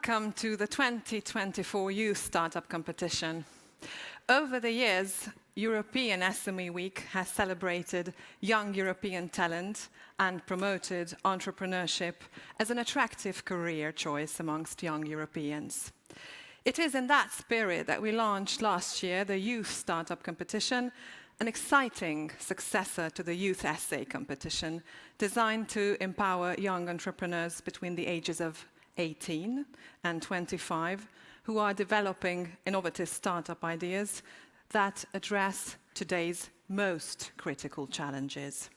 Welcome to the 2024 Youth Startup Competition. Over the years, European SME Week has celebrated young European talent and promoted entrepreneurship as an attractive career choice amongst young Europeans. It is in that spirit that we launched last year the Youth Startup Competition, an exciting successor to the Youth Essay Competition, designed to empower young entrepreneurs between the ages of 18 and 25 who are developing innovative startup ideas that address today's most critical challenges.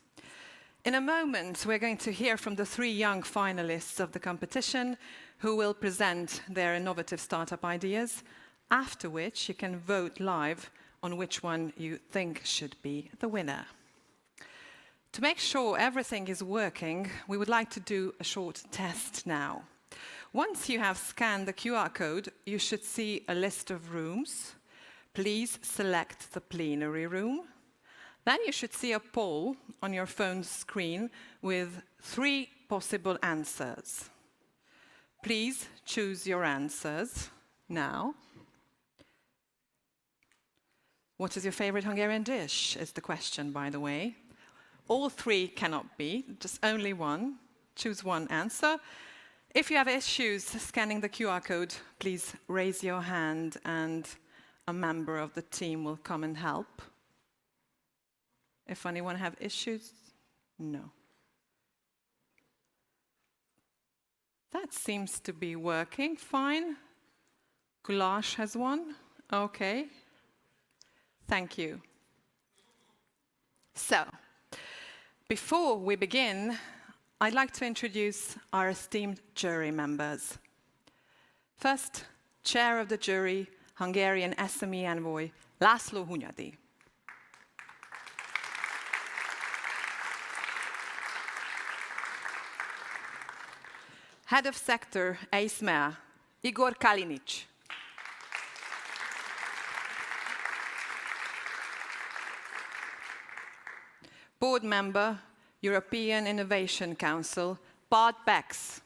In a moment, we're going to hear from the 3 young finalists of the competition who will present their innovative startup ideas, after which you can vote live on which one you think should be the winner. To make sure everything is working, we would like to do a short test now. Once you have scanned the QR code, you should see a list of rooms. Please select the plenary room. Then you should see a poll on your phone's screen with 3 possible answers. Please choose your answers now. What is your favorite Hungarian dish, is the question, by the way. All 3 cannot be, just only one. Choose one answer. If you have issues scanning the QR code, please raise your hand and a member of the team will come and help. If anyone have issues? No. That seems to be working fine. Goulash has one. Okay. Thank you. So, before we begin, I'd like to introduce our esteemed jury members. First, Chair of the Jury, Hungarian SME Envoy, László Hunyadi. Head of Sector, SME, Igor Kalinic. Board Member, European Innovation Council, Bart Becks.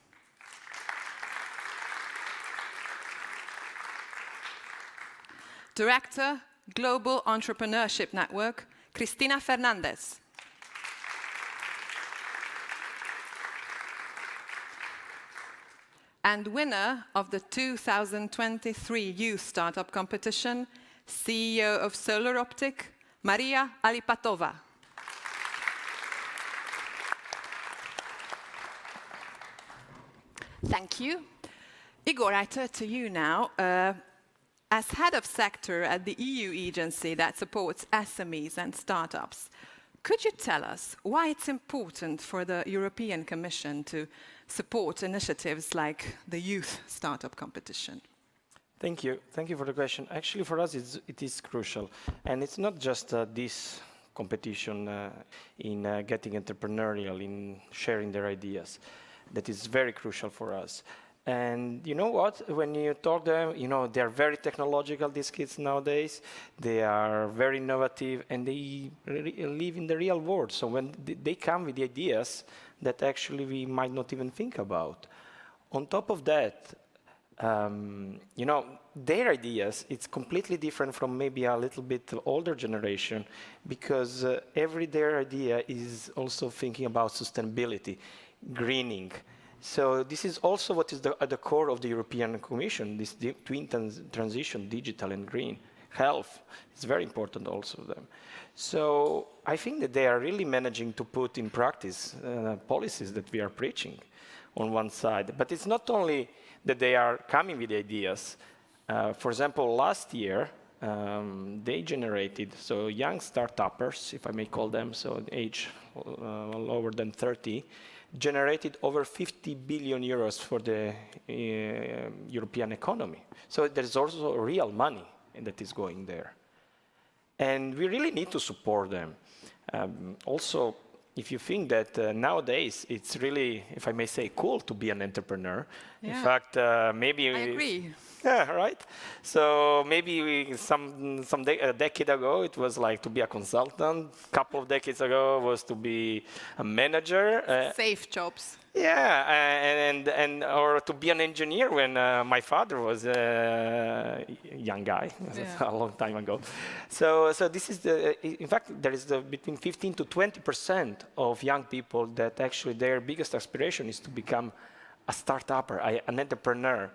Director, Global Entrepreneurship Network, Cristina Fernandez. And winner of the 2023 Youth Startup Competition, CEO of Solar Optic, Maria Alipatova. Thank you. Igor, I turn to you now. As head of sector at the EU agency that supports SMEs and startups, could you tell us why it's important for the European Commission to support initiatives like the Youth Startup Competition? Thank you. Thank you for the question. Actually, for us, it is crucial. And it's not just this competition in getting entrepreneurial, in sharing their ideas. That is very crucial for us. And you know what? When you talk to them, they're very technological, these kids nowadays. They are very innovative, and they live in the real world. So when they come with the ideas that actually we might not even think about. On top of that, their ideas, it's completely different from maybe a little bit older generation, because their idea is also thinking about sustainability, greening. So this is also what is at the core of the European Commission, this twin transition, digital and green. Health is very important also to them. So I think that they are really managing to put in practice policies that we are preaching on one side. But it's not only that they are coming with ideas. For example, last year, they generated, so young startuppers, if I may call them, so age lower than 30, generated over 50 billion euros for the European economy. So there's also real money that is going there. And we really need to support them. Also, if you think that nowadays it's really, if I may say, cool to be an entrepreneur. Yeah. In fact, maybe... I agree. Yeah, right? So maybe a decade ago it was like to be a consultant. A couple of decades ago was to be a manager. Safe jobs. Yeah, and or to be an engineer when my father was a young guy, a long time ago. So this is in fact, there is between 15 to 20% of young people that actually their biggest aspiration is to become a start-upper, an entrepreneur.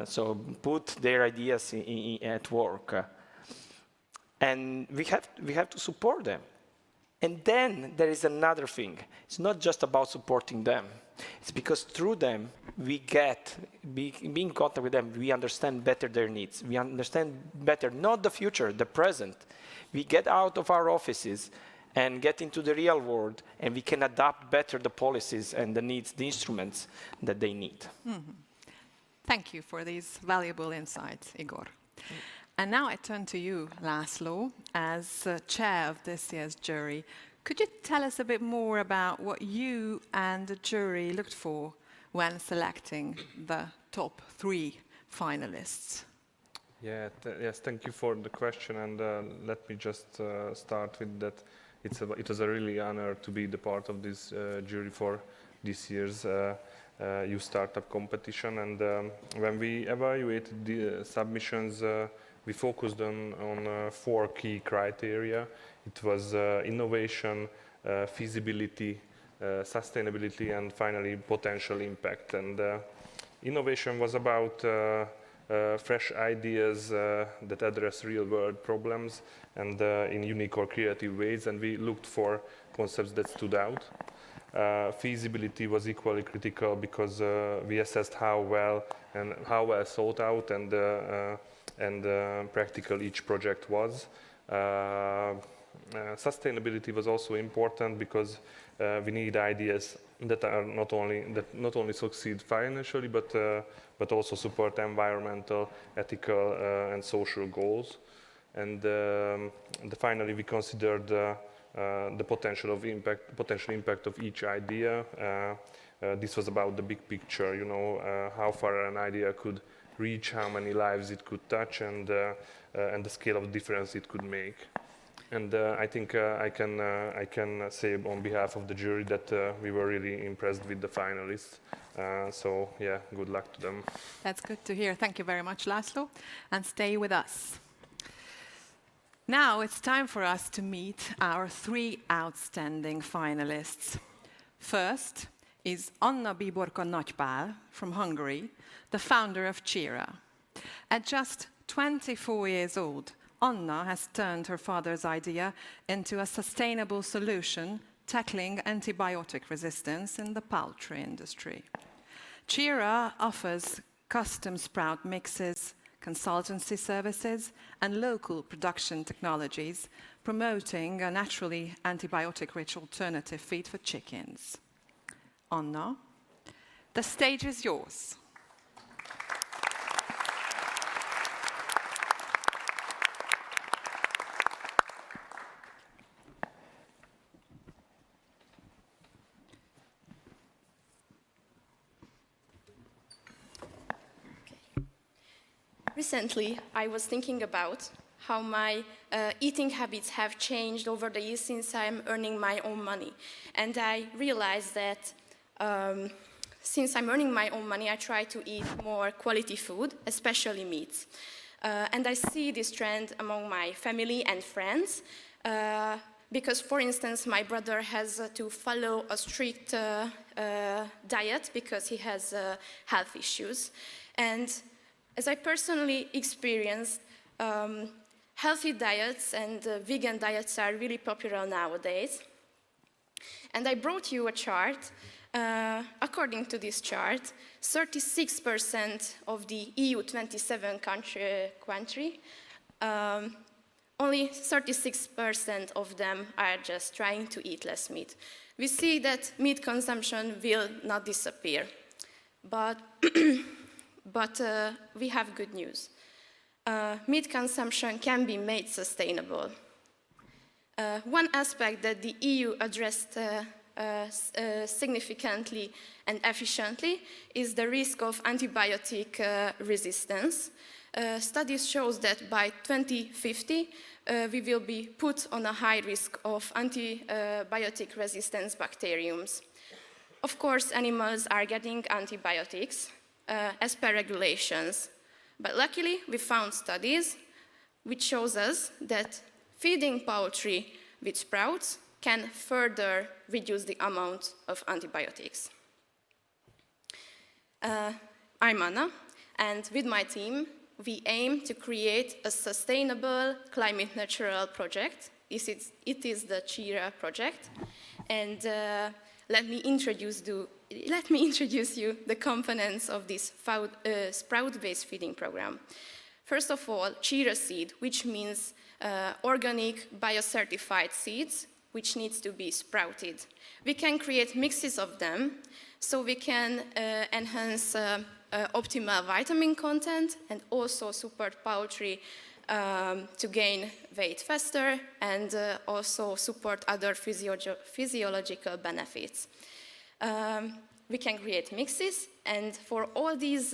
So put their ideas at work. And we have to support them. And then there is another thing. It's not just about supporting them. It's because through them, we be in contact with them, we understand better their needs. We understand better, not the future, the present. We get out of our offices and get into the real world, and we can adapt better the policies and the needs, the instruments that they need. Mm-hmm. Thank you for these valuable insights, Igor. And now I turn to you, László, as chair of this year's jury. Could you tell us a bit more about what you and the jury looked for when selecting the top 3 finalists? Yeah, yes, thank you for the question. And let me just start with that. It was a really honor to be the part of this jury for this year's youth startup competition. And when we evaluated the submissions, we focused on 4 key criteria. It was innovation, feasibility, sustainability, and finally potential impact. And innovation was about fresh ideas that address real-world problems and in unique or creative ways. And we looked for concepts that stood out. Feasibility was equally critical because we assessed how well thought out and practical each project was. Sustainability was also important because we need ideas that are not only succeed financially but also support environmental, ethical, and social goals. And finally, we considered the potential impact of each idea. This was about the big picture, how far an idea could reach, how many lives it could touch, and the scale of difference it could make. And I think I can say on behalf of the jury that we were really impressed with the finalists. So yeah, good luck to them. That's good to hear. Thank you very much, László, and stay with us. Now it's time for us to meet our 3 outstanding finalists. First is Anna Bíborka Nagypál from Hungary, the founder of Cheera. At just 24 years old, Anna has turned her father's idea into a sustainable solution tackling antibiotic resistance in the poultry industry. Cheera offers custom sprout mixes, consultancy services, and local production technologies, promoting a naturally antibiotic-rich alternative feed for chickens. Anna, the stage is yours. Recently, I was thinking about how my eating habits have changed over the years since I'm earning my own money. And I realized that since I'm earning my own money, I try to eat more quality food, especially meats. And I see this trend among my family and friends because, for instance, my brother has to follow a strict diet because he has health issues. And as I personally experienced, healthy diets and vegan diets are really popular nowadays. And I brought you a chart. According to this chart, 36% of the EU 27 country, only 36% of them are just trying to eat less meat. We see that meat consumption will not disappear. But we have good news. Meat consumption can be made sustainable. One aspect that the EU addressed significantly and efficiently is the risk of antibiotic resistance. Studies show that by 2050, we will be put on a high risk of antibiotic resistance bacteriums. Of course, animals are getting antibiotics as per regulations, but luckily we found studies which shows us that feeding poultry with sprouts can further reduce the amount of antibiotics. I'm Anna, and with my team, we aim to create a sustainable, climate-neutral project. It is the CHIRA project, and let me introduce you the components of this sprout-based feeding program. First of all, CHIRA seed, which means organic, biocertified seeds, which needs to be sprouted. We can create mixes of them, so we can enhance optimal vitamin content and also support poultry to gain weight faster and also support other physiological benefits. We can create mixes, and for all these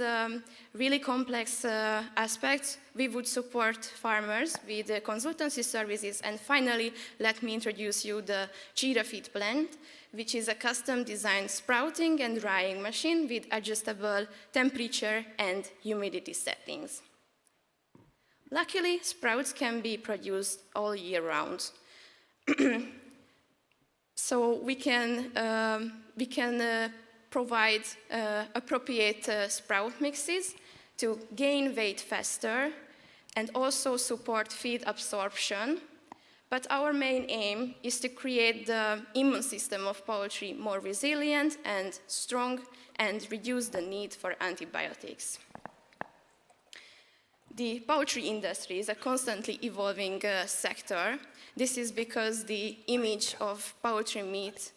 really complex aspects, we would support farmers with consultancy services. And finally, let me introduce you the CHIRA feed plant, which is a custom-designed sprouting and drying machine with adjustable temperature and humidity settings. Luckily, sprouts can be produced all year round. So we can provide appropriate sprout mixes to gain weight faster and also support feed absorption. But our main aim is to create the immune system of poultry more resilient and strong and reduce the need for antibiotics. The poultry industry is a constantly evolving sector. This is because the image of poultry meat,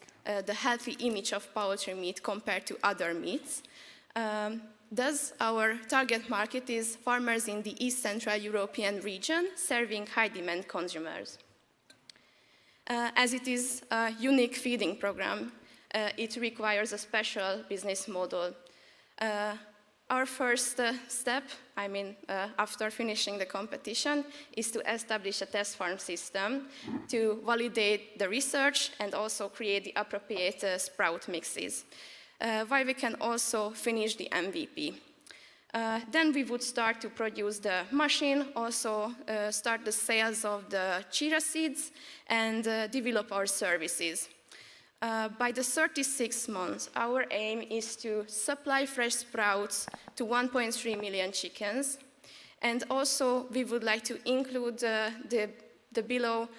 the healthy image of poultry meat compared to other meats. Thus, our target market is farmers in the East Central European region, serving high-demand consumers. As it is a unique feeding program, it requires a special business model. Our first step, after finishing the competition, is to establish a test farm system to validate the research and also create the appropriate sprout mixes, while we can also finish the MVP. Then we would start to produce the machine, also start the sales of the CHIRA seeds, and develop our services. By the 36 months, our aim is to supply fresh sprouts to 1.3 million chickens. And also, we would like to include the below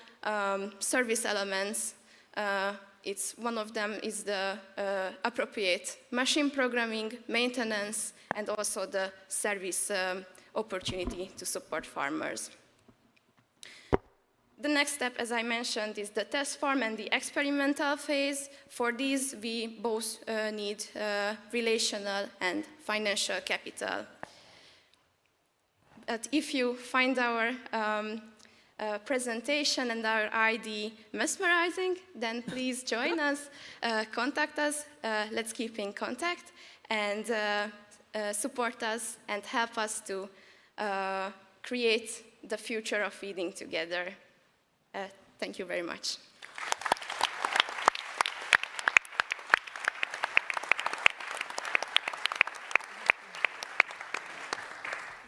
service elements. One of them is the appropriate machine programming, maintenance, and also the service opportunity to support farmers. The next step, as I mentioned, is the test farm and the experimental phase. For these, we both need relational and financial capital. But if you find our presentation and our ID mesmerizing, then please join us, contact us, let's keep in contact, and support us and help us to create the future of feeding together. Thank you very much.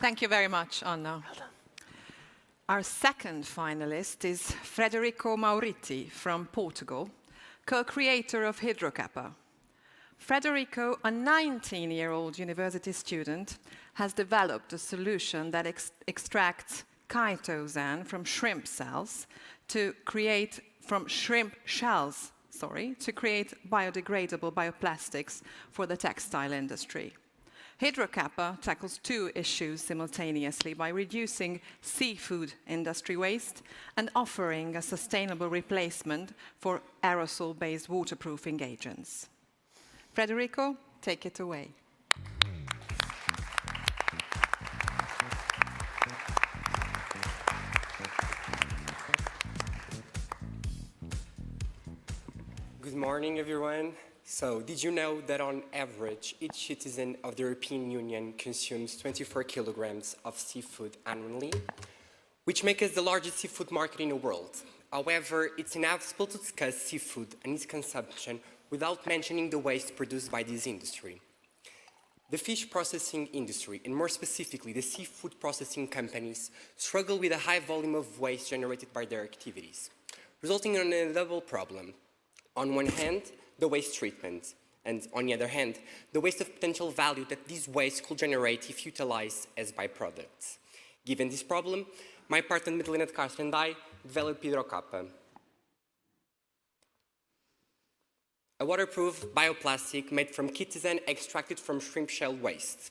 Thank you very much, Anna. Our second finalist is Frederico Mauritty from Portugal, co-creator of HidroQapa. Frederico, a 19-year-old university student, has developed a solution that extracts chitosan from shrimp cells to create biodegradable bioplastics for the textile industry. HidroQapa tackles two issues simultaneously by reducing seafood industry waste and offering a sustainable replacement for aerosol-based waterproofing agents. Frederico, take it away. Good morning, everyone. So, did you know that on average, each citizen of the European Union consumes 24 kilograms of seafood annually, which makes us the largest seafood market in the world? However, it's inevitable to discuss seafood and its consumption without mentioning the waste produced by this industry. The fish processing industry, and more specifically the seafood processing companies, struggle with a high volume of waste generated by their activities, resulting in a double problem. On one hand, the waste treatment, and on the other hand, the waste of potential value that these wastes could generate if utilized as byproducts. Given this problem, my partner Madalena de Castro and I developed HidroQapa, a waterproof bioplastic made from chitosan extracted from shrimp shell waste.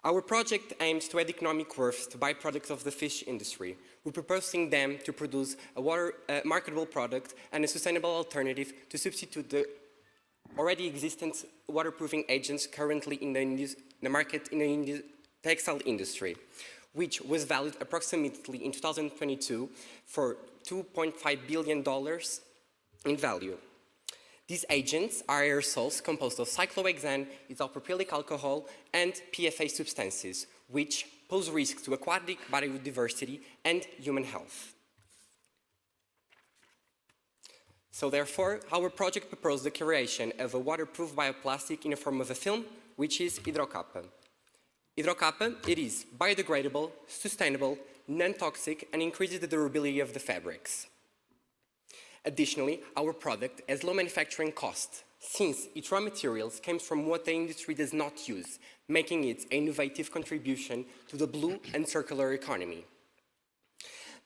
Our project aims to add economic worth to byproducts of the fish industry. We're proposing them to produce a marketable product and a sustainable alternative to substitute the already existent waterproofing agents currently in the market in the textile industry, which was valued approximately in 2022 for $2.5 billion in value. These agents are aerosols composed of cyclohexane, ethylpropylic alcohol, and PFA substances, which pose risks to aquatic biodiversity and human health. So therefore, our project proposed the creation of a waterproof bioplastic in the form of a film, which is HidroQapa. HidroQapa, it is biodegradable, sustainable, non-toxic, and increases the durability of the fabrics. Additionally, our product has low manufacturing cost, since its raw materials came from what the industry does not use, making it an innovative contribution to the blue and circular economy.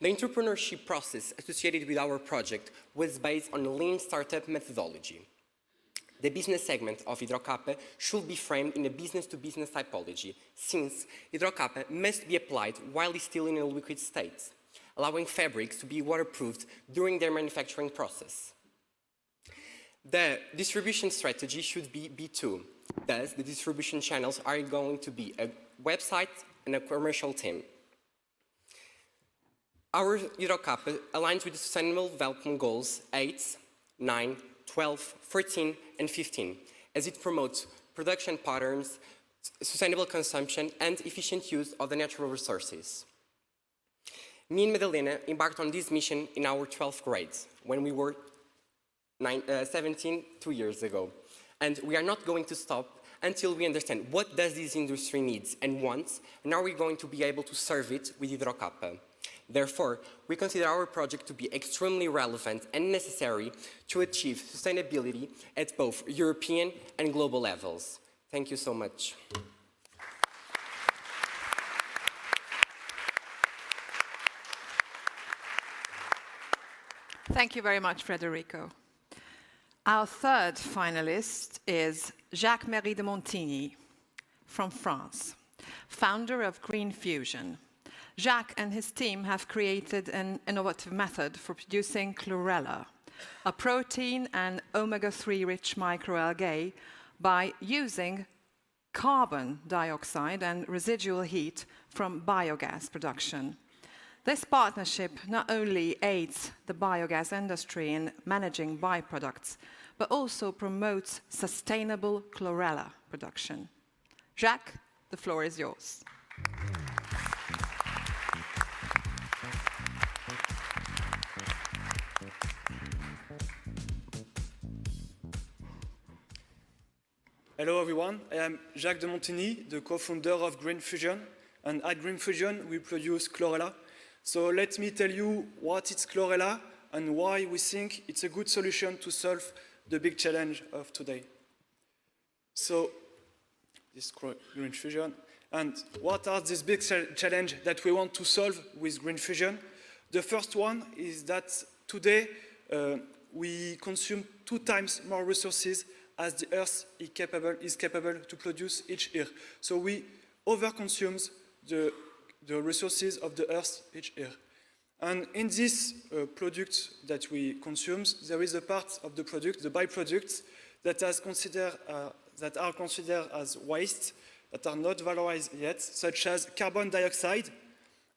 The entrepreneurship process associated with our project was based on a lean startup methodology. The business segment of HidroQapa should be framed in a business-to-business typology, since HidroQapa must be applied while it's still in a liquid state, allowing fabrics to be waterproofed during their manufacturing process. The distribution strategy should be B2. Thus, the distribution channels are going to be a website and a commercial team. Our HidroQapa aligns with the Sustainable Development Goals 8, 9, 12, 14, and 15, as it promotes production patterns, sustainable consumption, and efficient use of the natural resources. Me and Madalena embarked on this mission in our 12th grade, when we were 17, 2 years ago. And we are not going to stop until we understand what does this industry needs and wants, and are we going to be able to serve it with HidroQapa. Therefore, we consider our project to be extremely relevant and necessary to achieve sustainability at both European and global levels. Thank you so much. Thank you very much, Frederico. Our third finalist is Jacques Mery de Montigny from France, founder of Green Fusion. Jacques and his team have created an innovative method for producing chlorella, a protein and omega-3 rich microalgae, by using carbon dioxide and residual heat from biogas production. This partnership not only aids the biogas industry in managing byproducts, but also promotes sustainable chlorella production. Jacques, the floor is yours. Hello everyone, I am Jacques de Montigny, the co-founder of Green Fusion, and at Green Fusion we produce chlorella. So let me tell you what is chlorella and why we think it's a good solution to solve the big challenge of today. So this is Green Fusion, and what are these big challenges that we want to solve with Green Fusion? The first one is that today we consume 2 times more resources as the Earth is capable to produce each year. So we overconsume the resources of the Earth each year. And in this product that we consume, there is a part of the product, the byproducts, that are considered as waste, that are not valorized yet, such as carbon dioxide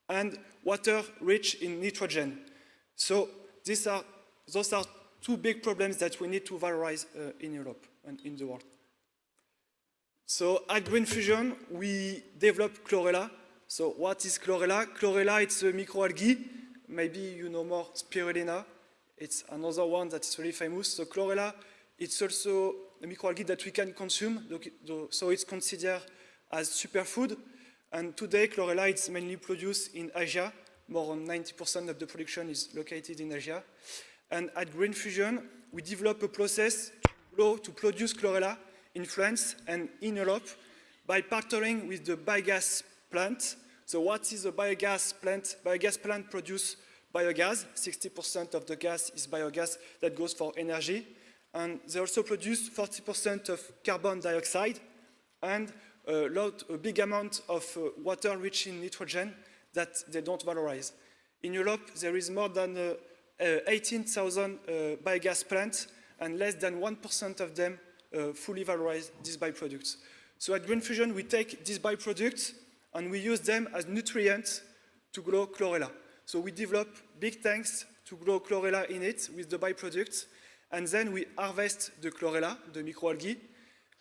and water rich in nitrogen. So those are 2 big problems that we need to valorize in Europe and in the world. So at Green Fusion, we developed chlorella. So what is chlorella? Chlorella, it's a microalgae. Maybe you know more spirulina. It's another one that's really famous. So chlorella It's also a microalgae that we can consume, so it's considered as superfood. And today, chlorella is mainly produced in Asia. More than 90% of the production is located in Asia. And at Green Fusion, we develop a process to produce chlorella in France and in Europe by partnering with the biogas plant. So what is a biogas plant? Biogas plant produce biogas. 60% of the gas is biogas that goes for energy. And they also produce 40% of carbon dioxide and a big amount of water rich in nitrogen that they don't valorize. In Europe, there is more than 18,000 biogas plants, and less than 1% of them fully valorize these byproducts. So at Green Fusion, we take these byproducts and we use them as nutrients to grow chlorella. So we develop big tanks to grow chlorella in it with the byproducts, and then we harvest the chlorella, the microalgae,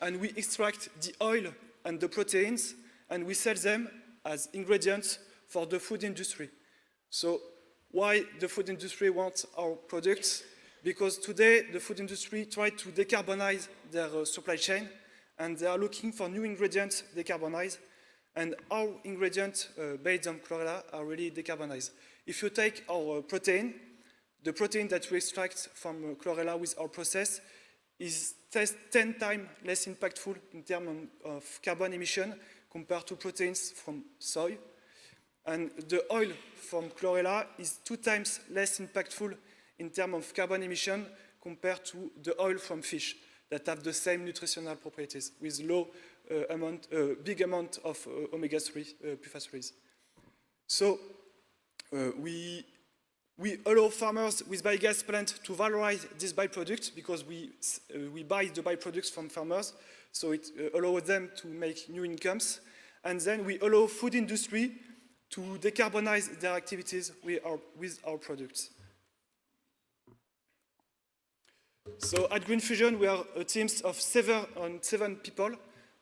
and we extract the oil and the proteins, and we sell them as ingredients for the food industry. So why the food industry wants our products? Because today the food industry tries to decarbonize their supply chain, and they are looking for new ingredients decarbonized, and our ingredients based on chlorella are really decarbonized. If you take our protein, the protein that we extract from chlorella with our process is 10 times less impactful in terms of carbon emission compared to proteins from soy. And the oil from chlorella is 2 times less impactful in terms of carbon emission compared to the oil from fish that have the same nutritional properties with big amount of omega-3 PFAS. So we allow farmers with biogas plant to valorize these byproducts because we buy the byproducts from farmers, so it allows them to make new incomes. And then we allow food industry to decarbonize their activities with our products. So at Green Fusion, we are a team of 7 people,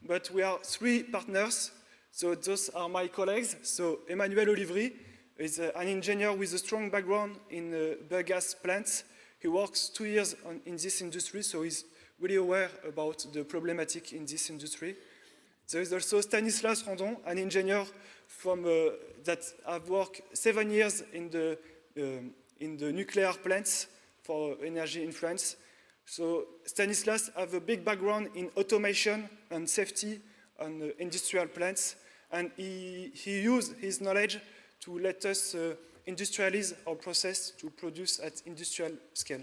but we are 3 partners. So those are my colleagues. So Emmanuel Olivry is an engineer with a strong background in biogas plants. He works 2 years in this industry, so he's really aware about the problematic in this industry. There is also Stanislas Randon, an engineer that have worked 7 years in the nuclear plants for energy in France. So Stanislas has a big background in automation and safety on industrial plants, and he used his knowledge to let us industrialize our process to produce at industrial scale.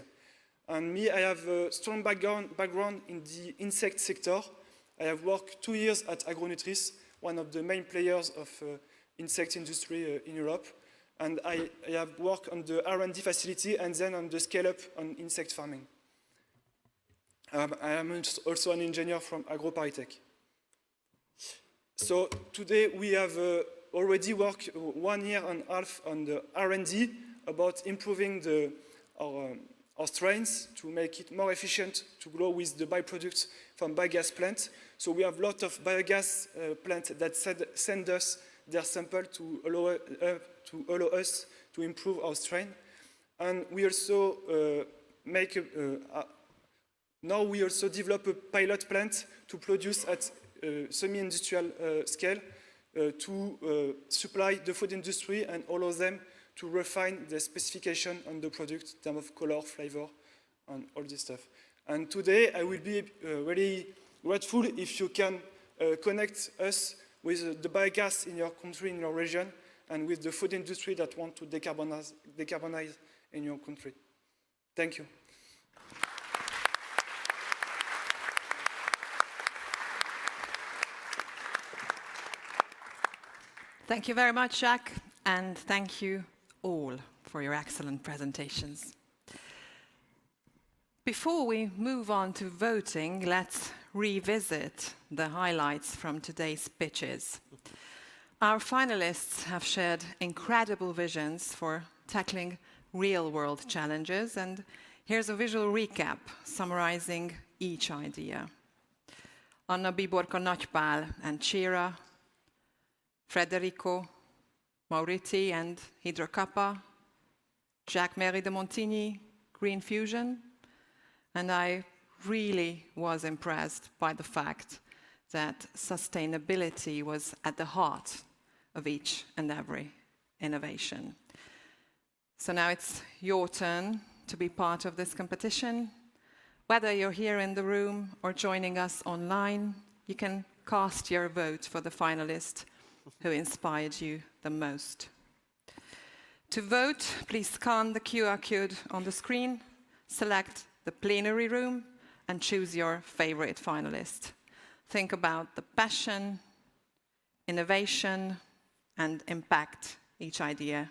And me, I have a strong background in the insect sector. I have worked 2 years at Agronutris, one of the main players of insect industry in Europe. And I have worked on the R&D facility and then on the scale-up on insect farming. I am also an engineer from AgroParisTech. So today we have already worked 1 year and a half on the R&D about improving our strains to make it more efficient to grow with the byproducts from biogas plants. So we have a lot of biogas plants that send us their sample to allow us to improve our strain. And we also now we also develop a pilot plant to produce at semi-industrial scale to supply the food industry and allow them to refine the specification on the product in terms of color, flavor, and all this stuff. And today I will be very grateful if you can connect us with the biogas in your country, in your region, and with the food industry that want to decarbonize in your country. Thank you. Thank you very much, Jacques, and thank you all for your excellent presentations. Before we move on to voting, let's revisit the highlights from today's pitches. Our finalists have shared incredible visions for tackling real-world challenges, and here's a visual recap summarizing each idea. Anna Bíborka Nagypál and Chira, Frederico Mauritty and HidroQapa, Jacques Mery de Montigny, Green Fusion, and I really was impressed by the fact that sustainability was at the heart of each and every innovation. So now it's your turn to be part of this competition. Whether you're here in the room or joining us online, you can cast your vote for the finalist who inspired you the most. To vote, please scan the QR code on the screen, select the plenary room, and choose your favorite finalist. Think about the passion, innovation, and impact each idea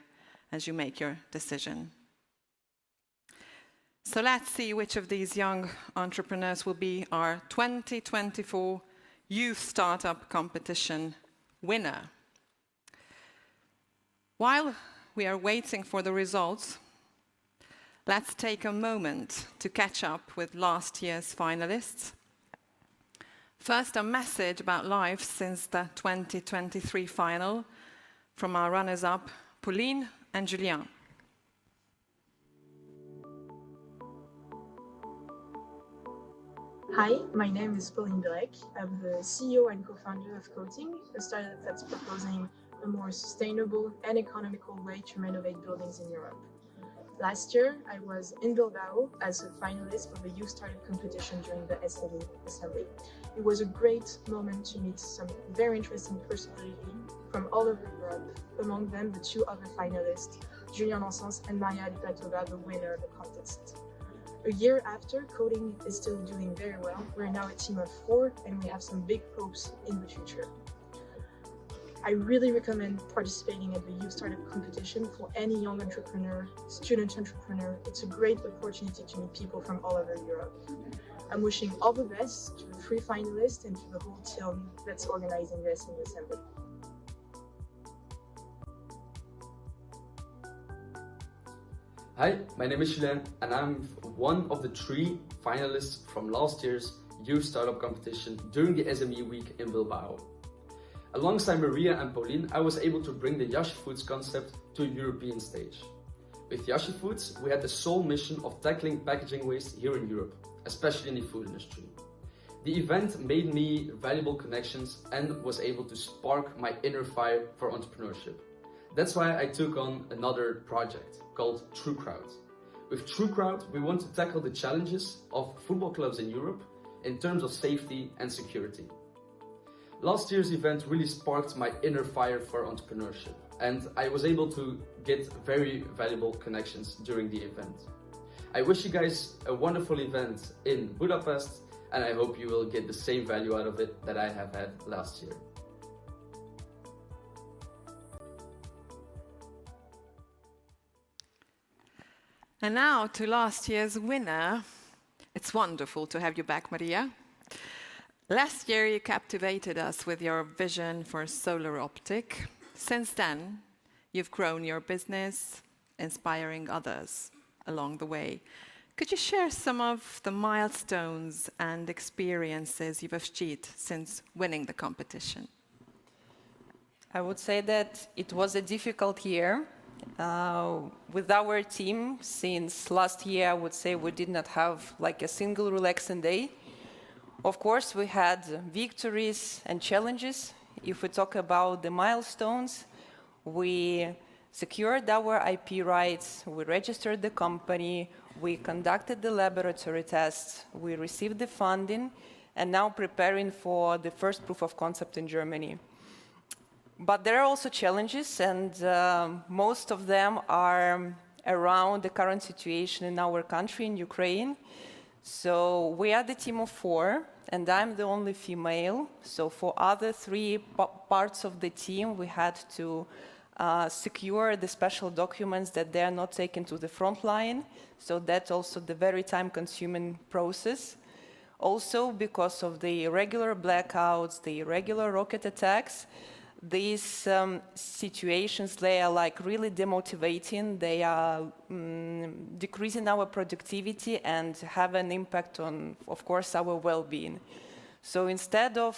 as you make your decision. So let's see which of these young entrepreneurs will be our 2024 Youth Startup Competition winner. While we are waiting for the results, let's take a moment to catch up with last year's finalists. First, a message about life since the 2023 final from our runners-up, Pauline and Julien. Hi, my name is Pauline Berek. I'm the CEO and co-founder of Coating, a startup that's proposing a more sustainable and economical way to renovate buildings in Europe. Last year, I was in Bilbao as a finalist for the Youth Startup competition during the SME Assembly. It was a great moment to meet some very interesting personalities from all over Europe, among them the two other finalists, Julien Lansens and Maria Lipatova, the winner of the contest. A year after, Coding is still doing very well. We're now a team of 4 and we have some big hopes in the future. I really recommend participating at the Youth Startup competition for any young entrepreneur, student entrepreneur. It's a great opportunity to meet people from all over Europe. I'm wishing all the best to the 3 finalists and to the whole team that's organizing the SME Assembly. Hi, my name is Julien and I'm one of the 3 finalists from last year's Youth Startup competition during the SME week in Bilbao. Alongside Maria and Pauline, I was able to bring the Yashi Foods concept to a European stage. With Yashi Foods, we had the sole mission of tackling packaging waste here in Europe, especially in the food industry. The event made me valuable connections and was able to spark my inner fire for entrepreneurship. That's why I took on another project called True Crowd. With True Crowd, we want to tackle the challenges of football clubs in Europe in terms of safety and security. Last year's event really sparked my inner fire for entrepreneurship, and I was able to get very valuable connections during the event. I wish you guys a wonderful event in Budapest, and I hope you will get the same value out of it that I have had last year. And now to last year's winner. It's wonderful to have you back, Maria. Last year you captivated us with your vision for solar optic. Since then, you've grown your business, inspiring others along the way. Could you share some of the milestones and experiences you've achieved since winning the competition? I would say that it was a difficult year. With our team, since last year, I would say we did not have like a single relaxing day. Of course, we had victories and challenges. If we talk about the milestones, we secured our IP rights, we registered the company, we conducted the laboratory tests, we received the funding, and now preparing for the first proof of concept in Germany. But there are also challenges, and most of them are around the current situation in our country, in Ukraine. So we are the team of 4, and I'm the only female. So for other 3 parts of the team, we had to secure the special documents that they are not taken to the front line. So that's also the very time-consuming process. Also, because of the irregular blackouts, the irregular rocket attacks, these situations, they are like really demotivating. They are decreasing our productivity and have an impact on, of course, our well-being. So instead of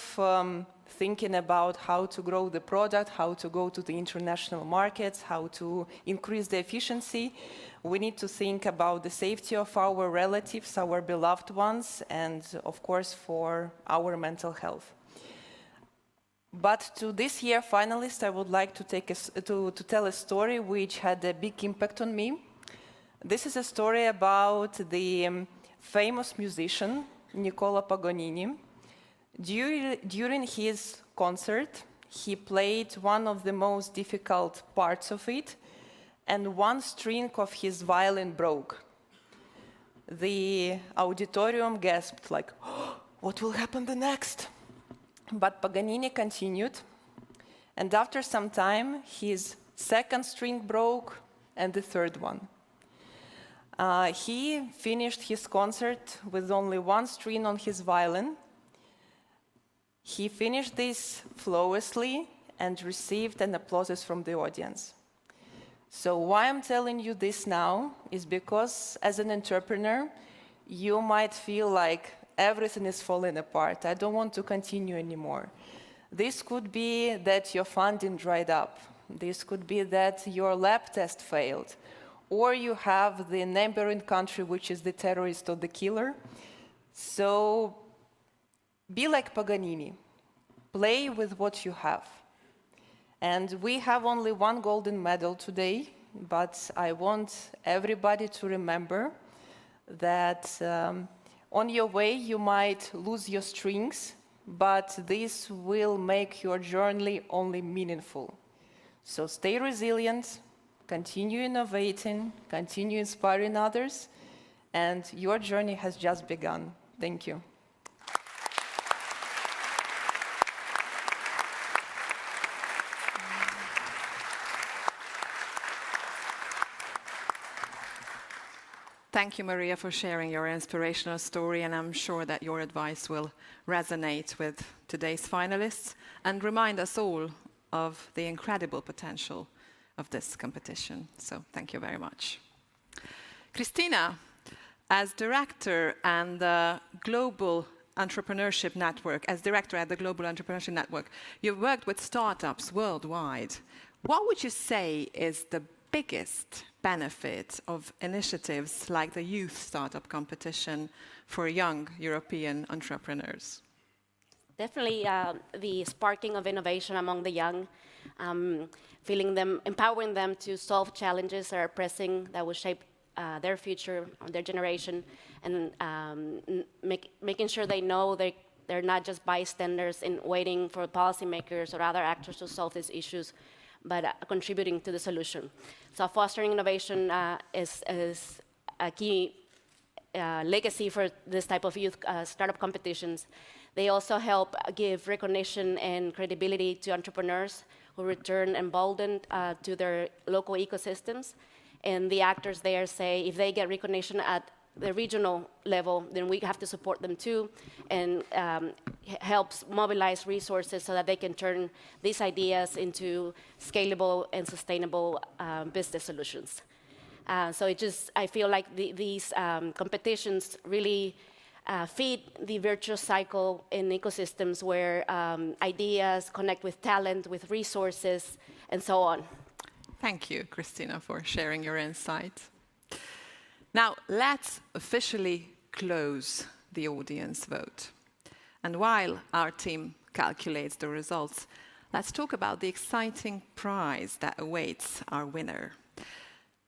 thinking about how to grow the product, how to go to the international markets, how to increase the efficiency. We need to think about the safety of our relatives, our beloved ones, and of course for our mental health. But to this year finalists, I would like to tell a story which had a big impact on me. This is a story about the famous musician Nicola Paganini. During his concert, he played one of the most difficult parts of it, and one string of his violin broke. The auditorium gasped like, oh, what will happen the next? But Paganini continued, and after some time, his second string broke and the third one. He finished his concert with only one string on his violin. He finished this flawlessly and received an applause from the audience. So why I'm telling you this now is because as an entrepreneur, you might feel like everything is falling apart. I don't want to continue anymore. This could be that your funding dried up. This could be that your lab test failed. Or you have the neighboring country, which is the terrorist or the killer. So be like Paganini. Play with what you have. And we have only one golden medal today, but I want everybody to remember that on your way you might lose your strings, but this will make your journey only meaningful. So stay resilient, continue innovating, continue inspiring others, and your journey has just begun. Thank you. Thank you, Maria, for sharing your inspirational story, and I'm sure that your advice will resonate with today's finalists and remind us all of the incredible potential of this competition. So thank you very much. Christina, as director and the Global Entrepreneurship Network, as director at the Global Entrepreneurship Network, you've worked with startups worldwide. What would you say is the biggest benefit of initiatives like the Youth Startup Competition for young European entrepreneurs? Definitely the sparking of innovation among the young, empowering them to solve challenges that are pressing, that will shape their future, their generation, and making sure they know they're not just bystanders in waiting for policymakers or other actors to solve these issues, but contributing to the solution. So fostering innovation is a key legacy for this type of youth startup competitions. They also help give recognition and credibility to entrepreneurs who return emboldened to their local ecosystems. And the actors there say if they get recognition at the regional level, then we have to support them too, and helps mobilize resources so that they can turn these ideas into scalable and sustainable business solutions. So I feel like these competitions really feed the virtuous cycle in ecosystems where ideas connect with talent, with resources, and so on. Thank you, Christina, for sharing your insight. Now, let's officially close the audience vote. And while our team calculates the results, let's talk about the exciting prize that awaits our winner.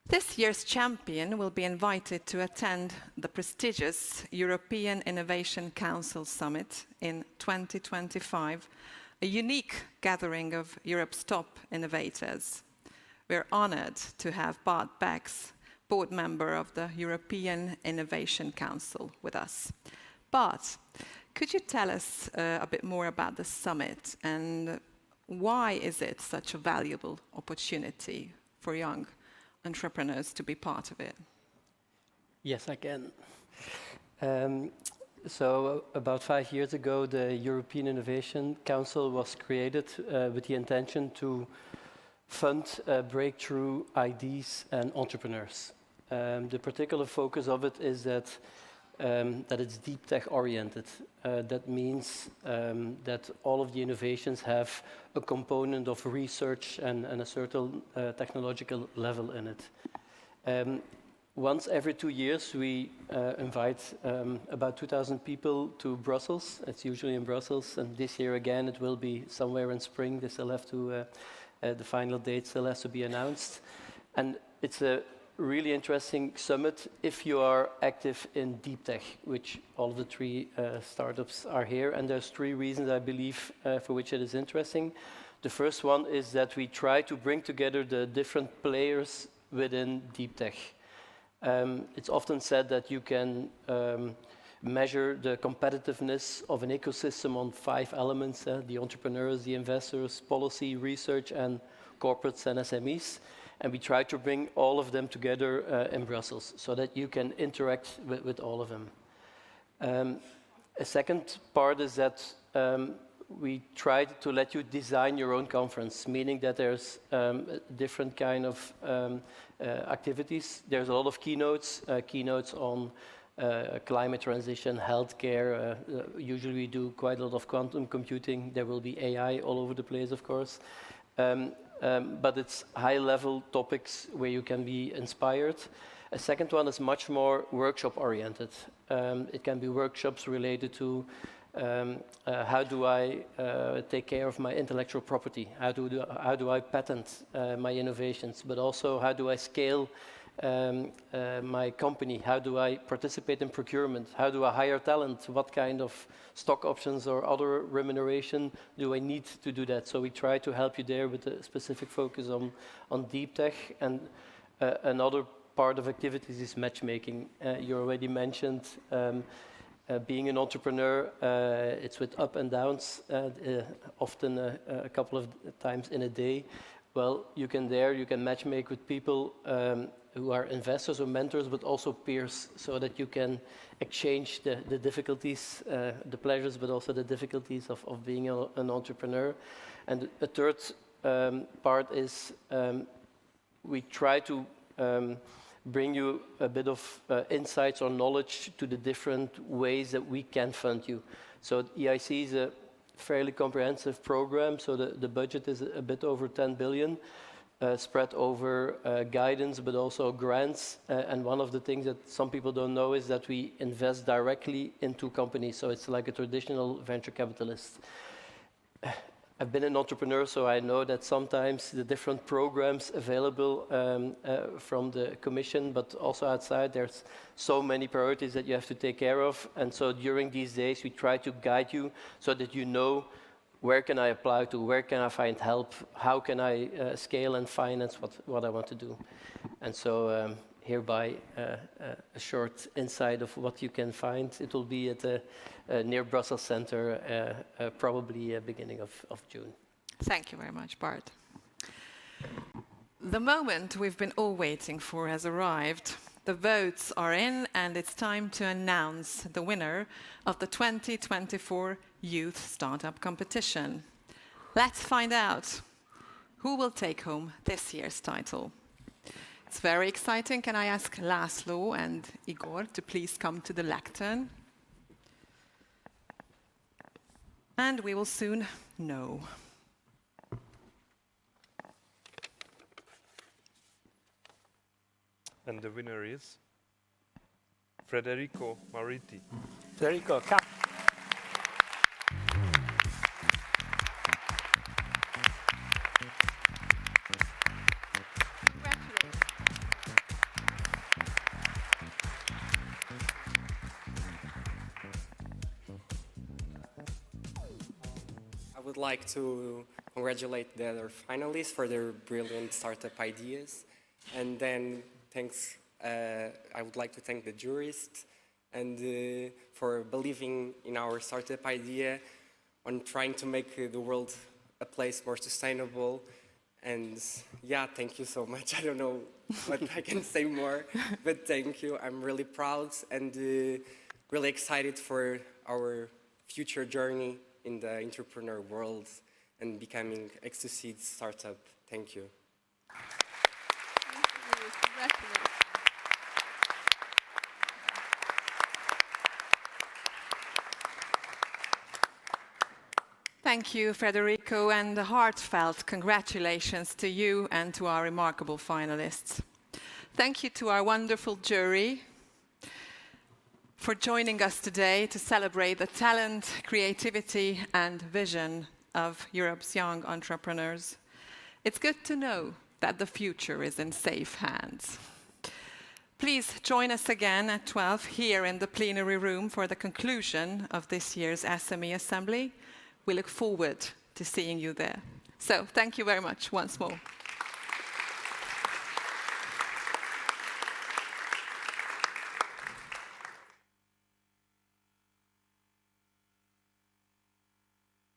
This year's champion will be invited to attend the prestigious European Innovation Council Summit in 2025, a unique gathering of Europe's top innovators. We're honored to have Bart Becks, board member of the European Innovation Council, with us. Bart, could you tell us a bit more about the summit and why is it such a valuable opportunity for young entrepreneurs to be part of it? Yes, I can. So about 5 years ago, the European Innovation Council was created with the intention to fund breakthrough ideas and entrepreneurs. The particular focus of it is that that it's deep tech oriented. That means that all of the innovations have a component of research and a certain technological level in it. Once every 2 years, we invite about 2,000 people to Brussels. It's usually in Brussels, and this year again, it will be somewhere in spring. They still have to, the final date still has to be announced. And it's a really interesting summit if you are active in deep tech, which all of the 3 startups are here. And there's 3 reasons, I believe, for which it is interesting. The first one is that we try to bring together the different players within deep tech. It's often said that you can measure the competitiveness of an ecosystem on 5 elements, the entrepreneurs, the investors, policy, research, and corporates and SMEs. And we try to bring all of them together in Brussels so that you can interact with all of them. A second part is that we try to let you design your own conference, meaning that there's different kind of activities. There's a lot of keynotes on climate transition, healthcare. Usually we do quite a lot of quantum computing. There will be AI all over the place, of course. But it's high-level topics where you can be inspired. A second one is much more workshop-oriented. It can be workshops related to how do I take care of my intellectual property? How do I patent my innovations? But also, how do I scale my company? How do I participate in procurement? How do I hire talent? What kind of stock options or other remuneration do I need to do that? So we try to help you there with a specific focus on deep tech. And another part of activities is matchmaking. You already mentioned being an entrepreneur. It's with up and downs, often a couple of times in a day. Well, you can matchmake with people who are investors or mentors, but also peers, so that you can exchange the difficulties, the pleasures, but also the difficulties of being an entrepreneur. And a third part is we try to bring you a bit of insights or knowledge to the different ways that we can fund you. So EIC is a fairly comprehensive program, so the budget is a bit over 10 billion. Spread over guidance, but also grants. And one of the things that some people don't know is that we invest directly into companies. So it's like a traditional venture capitalist. I've been an entrepreneur, so I know that sometimes the different programs available from the Commission, but also outside, there's so many priorities that you have to take care of. And so during these days, we try to guide you so that you know where can I apply to, where can I find help, how can I scale and finance what I want to do. And so hereby a short insight of what you can find. It will be at near Brussels Center, probably beginning of June. Thank you very much, Bart. The moment we've been all waiting for has arrived. The votes are in, and it's time to announce the winner of the 2024 Youth Startup Competition. Let's find out who will take home this year's title. It's very exciting. Can I ask László and Igor to please come to the lectern? And we will soon know. And the winner is Frederico Mauritty. Frederico, come. I would like to congratulate the other finalists for their brilliant startup ideas. And then I would like to thank the jurists and for believing in our startup idea, on trying to make the world a place more sustainable. And yeah, thank you so much. I don't know what I can say more, but thank you. I'm really proud and really excited for our future journey in the entrepreneur world and becoming X2Seed startup. Thank you. Thank you, Frederico, and heartfelt congratulations to you and to our remarkable finalists. Thank you to our wonderful jury for joining us today to celebrate the talent, creativity, and vision of Europe's young entrepreneurs. It's good to know that the future is in safe hands. Please join us again at 12 here in the plenary room for the conclusion of this year's SME Assembly. We look forward to seeing you there. So thank you very much once more.